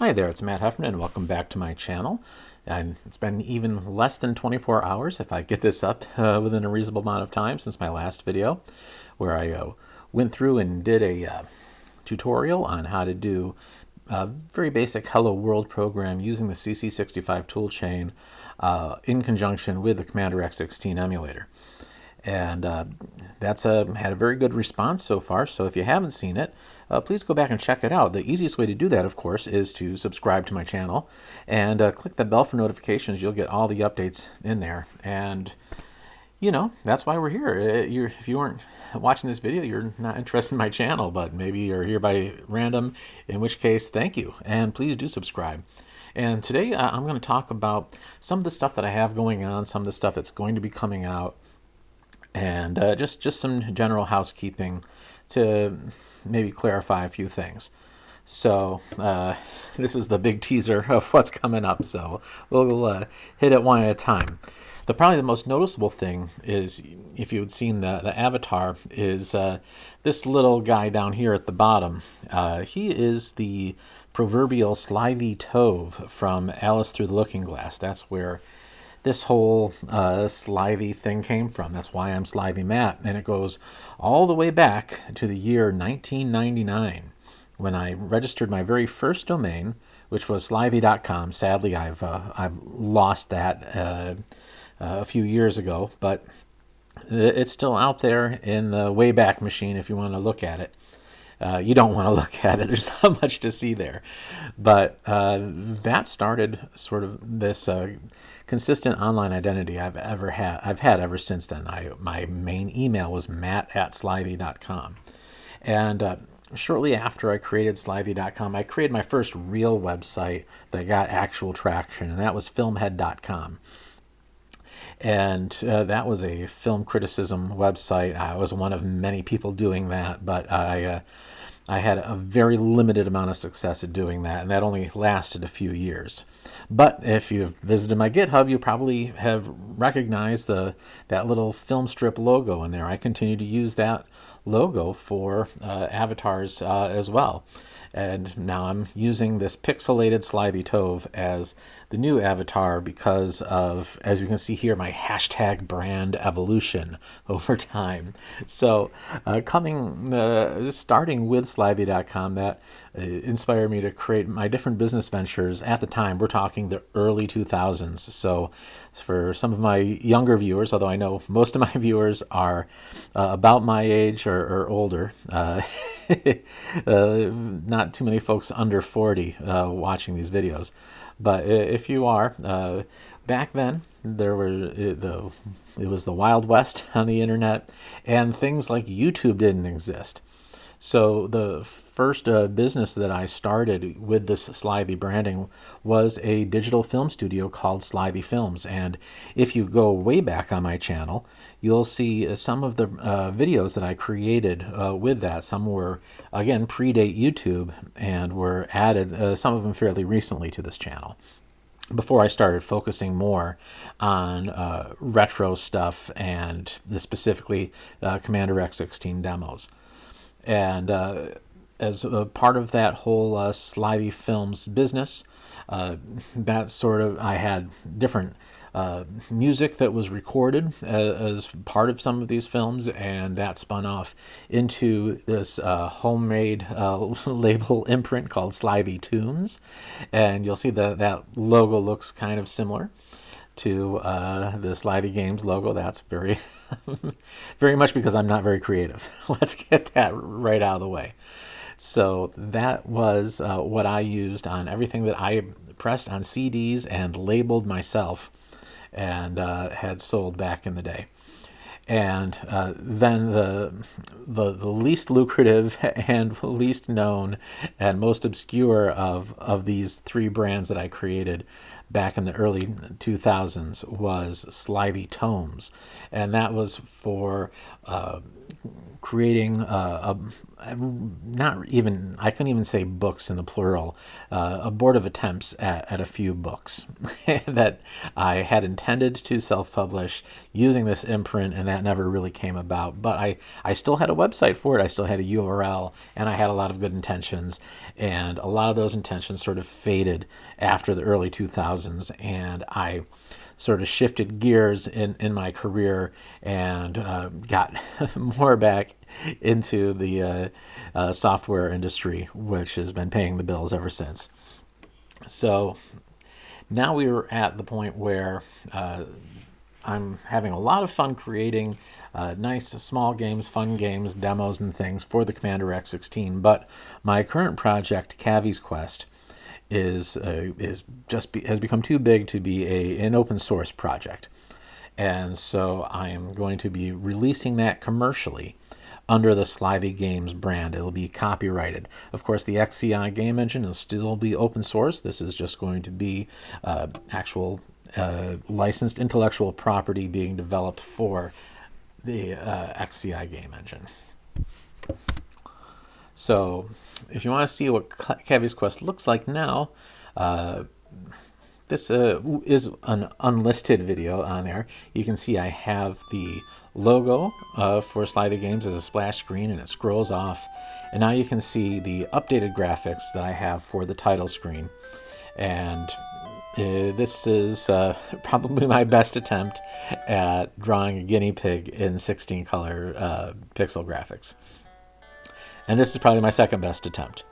Hi there, it's Matt Heffernan, and welcome back to my channel. And it's been even less than 24 hours if I get this up within a reasonable amount of time since my last video, where I went through and did a tutorial on how to do a very basic Hello World program using the CC65 toolchain in conjunction with the Commander X16 emulator. And that's had a very good response so far, so if you haven't seen it, please go back and check it out. The easiest way to do that, of course, is to subscribe to my channel and click the bell for notifications. You'll get all the updates in there. And, you know, that's why we're here. If you weren't watching this video, you're not interested in my channel, but maybe you're here by random, in which case, thank you. And please do subscribe. And today I'm going to talk about some of the stuff that I have going on, some of the stuff that's going to be coming out, and just some general housekeeping to maybe clarify a few things. So this is the big teaser of what's coming up, so we'll hit it one at a time. Probably the most noticeable thing is, if you had seen the avatar, is this little guy down here at the bottom. He is the proverbial Slithy Tove from Alice Through the Looking Glass. That's where this whole Slithy thing came from. That's why I'm Slithy Matt, and it goes all the way back to the year 1999 when I registered my very first domain, which was slithy.com. Sadly, I've lost that a few years ago, but it's still out there in the Wayback Machine if you want to look at it. You don't want to look at it. There's not much to see there. But that started sort of this consistent online identity I've had ever since then. My main email was matt@slithy.com. And shortly after I created slithy.com, I created my first real website that got actual traction, and that was filmhead.com. And that was a film criticism website. I was one of many people doing that, but I had a very limited amount of success at doing that, and that only lasted a few years. But if you've visited my GitHub, you probably have recognized that little film strip logo in there. I continue to use that logo for avatars as well. And now I'm using this pixelated Slithy Tove as the new avatar because of, as you can see here, my hashtag brand evolution over time. So starting with Slithy.com, that inspired me to create my different business ventures. At the time, we're talking the early 2000s. So for some of my younger viewers, although I know most of my viewers are about my age or older, not too many folks under 40 watching these videos, but if you are, back then it was the Wild West on the internet, and things like YouTube didn't exist. So the first business that I started with this Slithy branding was a digital film studio called Slithy Films. And if you go way back on my channel, you'll see some of the videos that I created with that. Some were, again, predate YouTube and were added, some of them fairly recently, to this channel, before I started focusing more on retro stuff and specifically Commander X16 demos. And as a part of that whole Slithy Films business, that sort of, I had different music that was recorded as part of some of these films, and that spun off into this homemade label imprint called Slithy Tunes. And you'll see that logo looks kind of similar to the Slithy Games logo. That's very very much because I'm not very creative. Let's get that right out of the way. So that was what I used on everything that I pressed on CDs and labeled myself and had sold back in the day. And then the least lucrative and least known and most obscure of these three brands that I created back in the early 2000s was Slithy Tomes, and that was for creating not even, I couldn't even say books in the plural, abortive attempts at a few books that I had intended to self-publish using this imprint, and that never really came about. But I still had a website for it, I still had a URL, and I had a lot of good intentions, and a lot of those intentions sort of faded after the early 2000s, and I sort of shifted gears in my career and got more back into the software industry, which has been paying the bills ever since. So now we are at the point where I'm having a lot of fun creating nice small games, fun games, demos, and things for the Commander X16. But my current project, Cavy's Quest, has become too big to be an open source project, and so I am going to be releasing that commercially under the Slithy Games brand. It'll be copyrighted. Of course, the XCI game engine will still be open source. This is just going to be actual licensed intellectual property being developed for the XCI game engine. So if you want to see what Cavy's Quest looks like now, this is an unlisted video on there. You can see I have the logo for Slithy Games as a splash screen, and it scrolls off. And now you can see the updated graphics that I have for the title screen. And this is probably my best attempt at drawing a guinea pig in 16 color pixel graphics. And this is probably my second best attempt.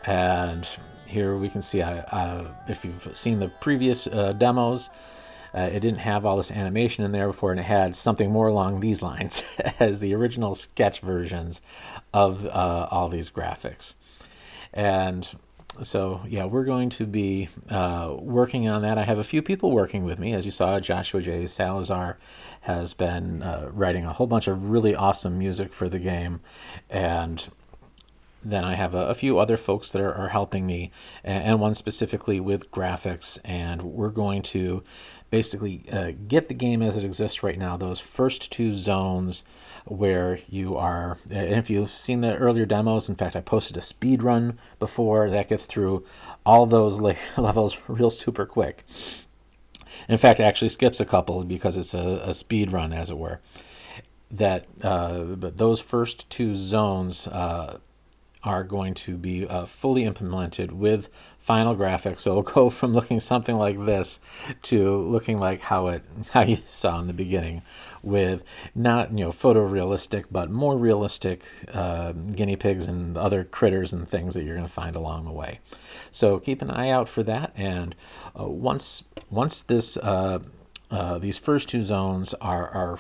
And here we can see, if you've seen the previous demos, it didn't have all this animation in there before, and it had something more along these lines as the original sketch versions of all these graphics. And so, yeah, we're going to be working on that. I have a few people working with me. As you saw, Joshua J. Salazar has been writing a whole bunch of really awesome music for the game, and then I have a few other folks that are helping me, and one specifically with graphics, and we're going to basically get the game as it exists right now, those first two zones where you are, and if you've seen the earlier demos, in fact I posted a speed run before that gets through all those levels real super quick. In fact, it actually skips a couple because it's a speed run, as it were. But those first two zones are going to be fully implemented with final graphics. So it'll go from looking something like this to looking like how you saw in the beginning, with not photorealistic but more realistic guinea pigs and other critters and things that you're going to find along the way. So keep an eye out for that. And once this these first two zones are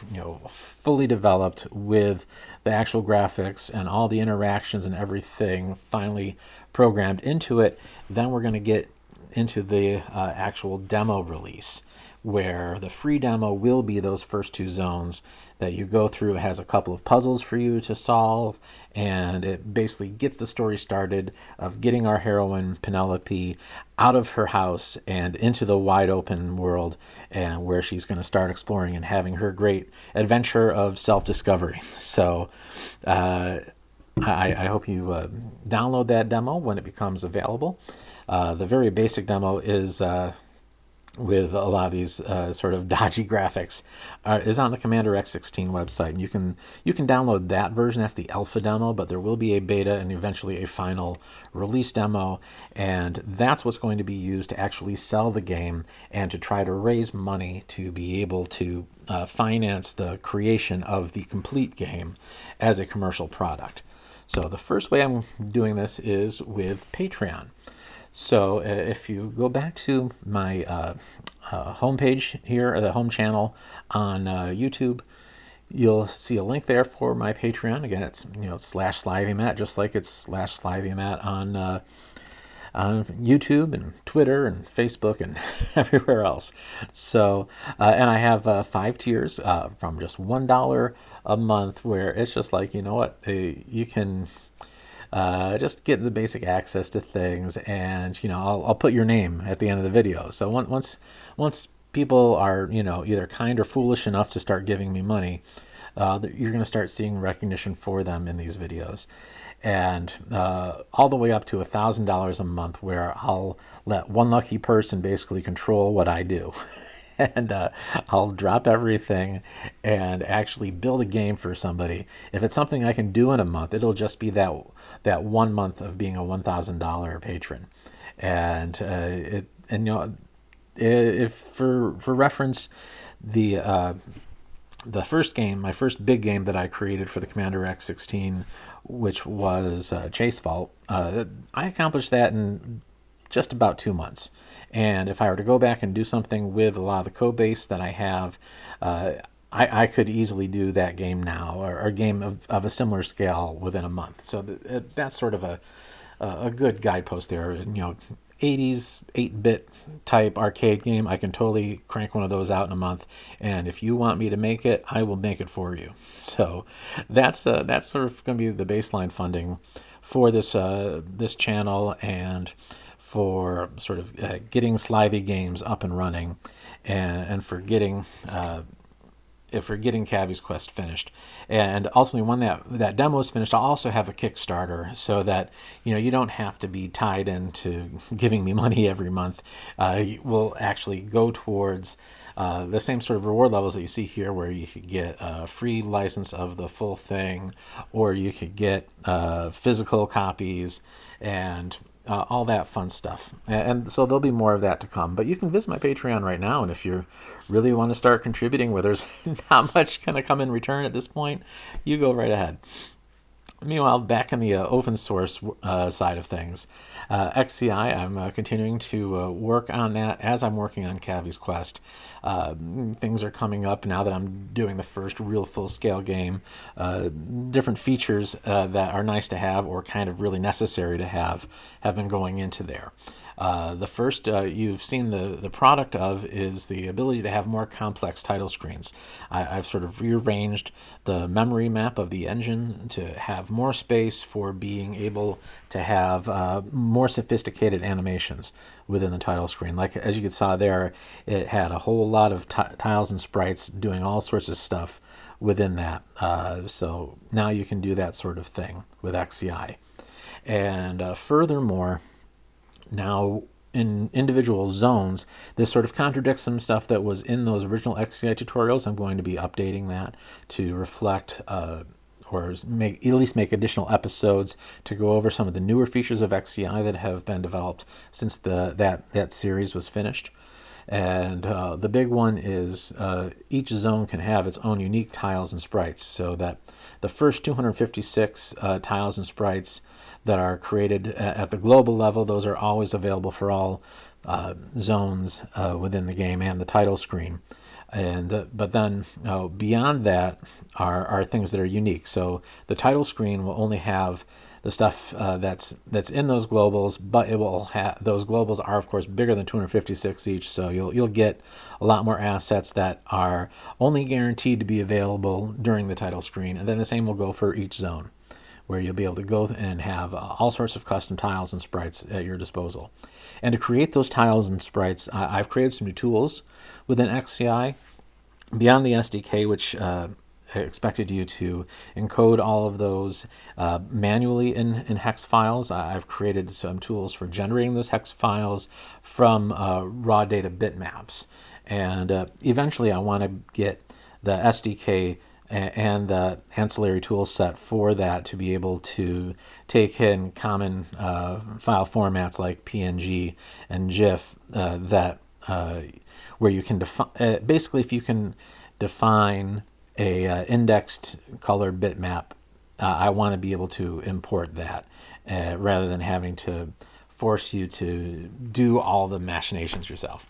fully developed with the actual graphics and all the interactions and everything finally programmed into it, then we're going to get into the actual demo release, where the free demo will be those first two zones that you go through. It has a couple of puzzles for you to solve, and it basically gets the story started of getting our heroine Penelope out of her house and into the wide open world, and where she's going to start exploring and having her great adventure of self-discovery. So I hope you download that demo when it becomes available. The very basic demo is with a lot of these sort of dodgy graphics is on the Commander X16 website, and you can download that version. That's the alpha demo, but there will be a beta and eventually a final release demo, and that's what's going to be used to actually sell the game and to try to raise money to be able to finance the creation of the complete game as a commercial product. So the first way I'm doing this is with Patreon. So if you go back to my homepage here, or the home channel on YouTube, you'll see a link there for my Patreon. Again, it's /SlithyMatt, just like it's /SlithyMatt on YouTube and Twitter and Facebook and everywhere else. So and I have 5 tiers from just $1 a month, where it's just like, you can just get the basic access to things, and I'll put your name at the end of the video. So once people are either kind or foolish enough to start giving me money, you're going to start seeing recognition for them in these videos, and all the way up to $1,000 a month, where I'll let one lucky person basically control what I do. And I'll drop everything and actually build a game for somebody. If it's something I can do in a month, it'll just be that 1 month of being a $1,000 patron. And if for reference, the first game, my first big game that I created for the Commander X16, which was Chase Vault, I accomplished that in just about 2 months. And if I were to go back and do something with a lot of the code base that I have, I could easily do that game now, or a game of a similar scale within a month. So that's sort of a good guidepost there. 80s 8-bit type arcade game, I can totally crank one of those out in a month, and if you want me to make it, I will make it for you. So that's sort of going to be the baseline funding for this channel, and for sort of getting Slithy Games up and running, and for getting Cavy's Quest finished. And ultimately, when that demo is finished, I'll also have a Kickstarter, so that you don't have to be tied into giving me money every month. Will actually go towards the same sort of reward levels that you see here, where you could get a free license of the full thing, or you could get physical copies, and all that fun stuff. And so there'll be more of that to come. But you can visit my Patreon right now, and if you really want to start contributing where there's not much going to come in return at this point, you go right ahead. Meanwhile, back in the open source side of things, XCI, I'm continuing to work on that as I'm working on Cavy's Quest. Things are coming up now that I'm doing the first real full-scale game. Different features that are nice to have, or kind of really necessary to have been going into there. The first you've seen the product of is the ability to have more complex title screens. I've sort of rearranged the memory map of the engine to have more space for being able to have more sophisticated animations within the title screen. Like, as you saw there, it had a whole lot of tiles and sprites doing all sorts of stuff within that. So now you can do that sort of thing with XCI. And furthermore, now in individual zones, this sort of contradicts some stuff that was in those original XCI tutorials. I'm going to be updating that to reflect or at least make additional episodes to go over some of the newer features of XCI that have been developed since that series was finished. And the big one is each zone can have its own unique tiles and sprites, so that the first 256 tiles and sprites that are created at the global level, those are always available for all zones within the game and the title screen. And but then beyond that are things that are unique. So the title screen will only have the stuff that's in those globals, but it will have, those globals are of course bigger than 256 each, so you'll get a lot more assets that are only guaranteed to be available during the title screen. And then the same will go for each zone, where you'll be able to go and have all sorts of custom tiles and sprites at your disposal. And to create those tiles and sprites, I've created some new tools within XCI beyond the SDK, which expected you to encode all of those manually in hex files. I've created some tools for generating those hex files from raw data bitmaps. And eventually I want to get the SDK and the ancillary tool set for that to be able to take in common file formats like PNG and GIF where you can define, basically if you can define a indexed colored bitmap, I want to be able to import that rather than having to force you to do all the machinations yourself.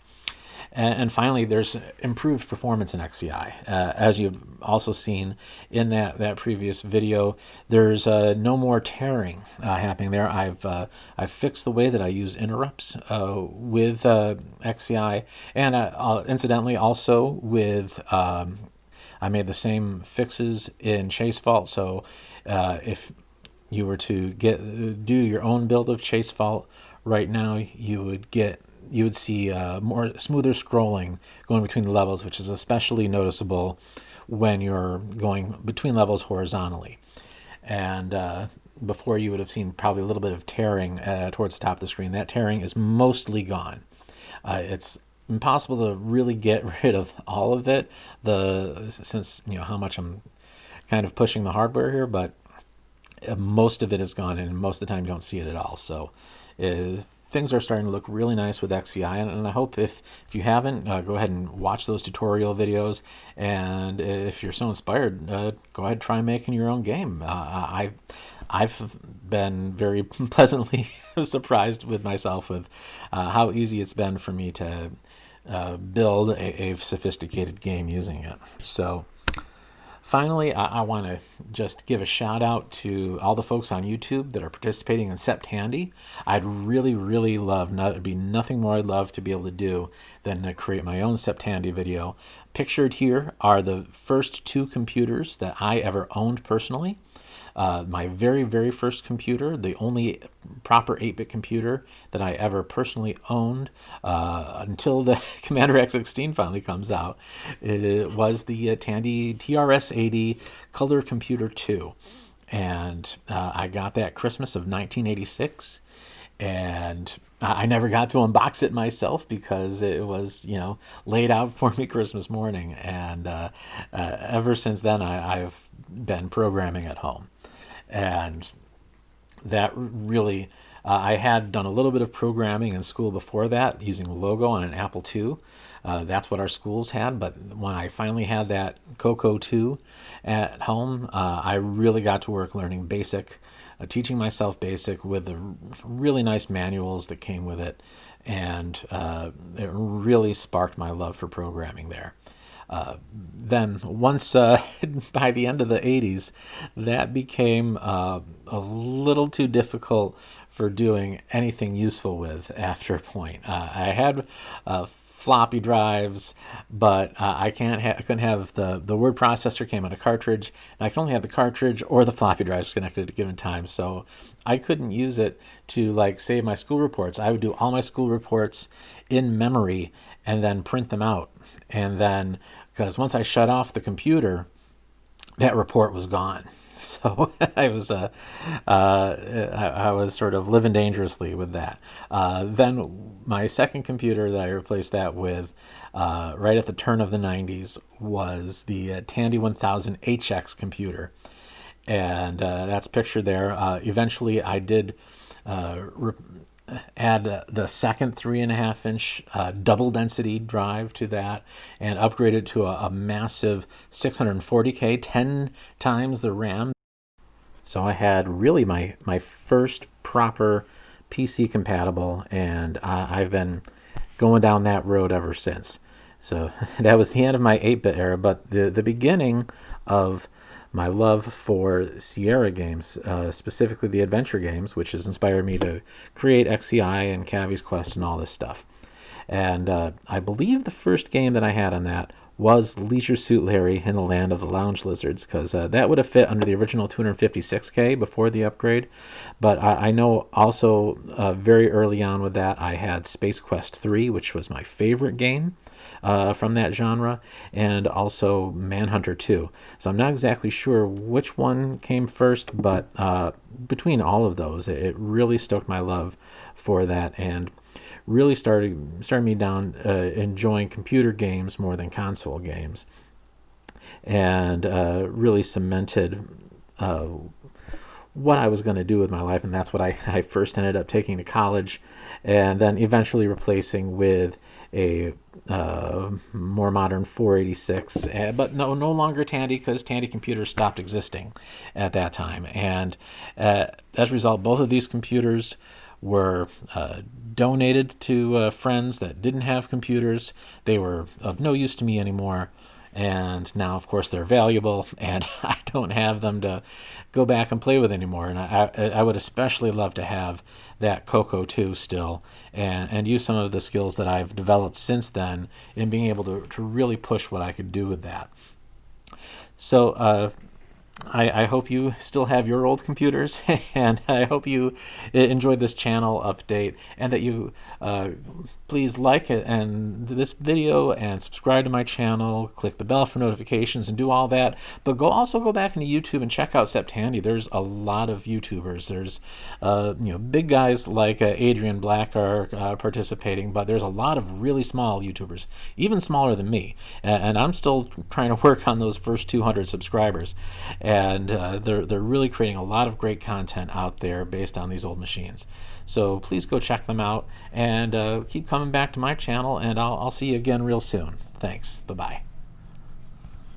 And finally, there's improved performance in XCI. As you've also seen in that previous video, there's no more tearing happening there. I've fixed the way that I use interrupts with XCI, and incidentally also with I made the same fixes in Chase Vault. So if you were to do your own build of Chase Fault right now, you would see more smoother scrolling going between the levels, which is especially noticeable when you're going between levels horizontally. And before, you would have seen probably a little bit of tearing towards the top of the screen. That tearing is mostly gone. It's impossible to really get rid of all of it, since how much I'm kind of pushing the hardware here, but most of it is gone, and most of the time you don't see it at all. So things are starting to look really nice with XCI, and I hope if you haven't, go ahead and watch those tutorial videos, and if you're so inspired, go ahead and try making your own game. I've been very pleasantly surprised with myself with how easy it's been for me to build a sophisticated game using it. So finally, I want to just give a shout out to all the folks on YouTube that are participating in Septandy. I'd really, really love, it'd be nothing more I'd love to be able to do than to create my own Septandy video. Pictured here are the first 2 computers that I ever owned personally. My very, very first computer, the only proper 8-bit computer that I ever personally owned until the Commander X16 finally comes out, it was the Tandy TRS-80 Color Computer 2. And I got that Christmas of 1986. And I never got to unbox it myself because it was, laid out for me Christmas morning. And ever since then, I've been programming at home. And that really, I had done a little bit of programming in school before that using Logo on an Apple II. That's what our schools had. But when I finally had that Coco 2 at home, I really got to work learning BASIC, teaching myself BASIC with the really nice manuals that came with it. And it really sparked my love for programming there. Then once by the end of the 80s, that became a little too difficult for doing anything useful with after a point. I had floppy drives, but I couldn't have the word processor came on a cartridge, and I could only have the cartridge or the floppy drives connected at a given time, so I couldn't use it to save my school reports. I would do all my school reports in memory and then print them out, and then because once I shut off the computer, that report was gone. So I was sort of living dangerously with that. Then my second computer that I replaced that with, right at the turn of the 90s, was the Tandy 1000 HX computer, and that's pictured there. Eventually, I did add the second 3.5-inch double density drive to that and upgrade it to a massive 640K, 10 times the RAM. So I had really my first proper PC compatible, and I've been going down that road ever since. So that was the end of my 8-bit era, but the beginning of my love for Sierra games, specifically the adventure games, which has inspired me to create XCI and Cavy's Quest and all this stuff. And I believe the first game that I had on that was Leisure Suit Larry in the Land of the Lounge Lizards, because that would have fit under the original 256K before the upgrade. But I know also very early on with that, I had Space Quest 3, which was my favorite game from that genre, and also Manhunter 2. So I'm not exactly sure which one came first, but between all of those, it really stoked my love for that, and really started me down enjoying computer games more than console games, and really cemented what I was going to do with my life, and that's what I first ended up taking to college, and then eventually replacing with a more modern 486, but no longer Tandy, because Tandy computers stopped existing at that time. And as a result, both of these computers were donated to friends that didn't have computers. They were of no use to me anymore, and now of course they're valuable, and I don't have them to go back and play with anymore. And I would especially love to have that Coco 2 still, and use some of the skills that I've developed since then in being able to really push what I could do with that. So I hope you still have your old computers, and I hope you enjoyed this channel update, and that you please like it and this video and subscribe to my channel, click the bell for notifications, and do all that. But also go back into YouTube and check out Septandy. There's a lot of YouTubers. There's big guys like Adrian Black are participating, but there's a lot of really small YouTubers, even smaller than me, and I'm still trying to work on those first 200 subscribers. And they're really creating a lot of great content out there based on these old machines. So please go check them out, and keep coming back to my channel, and I'll see you again real soon. Thanks. Bye-bye.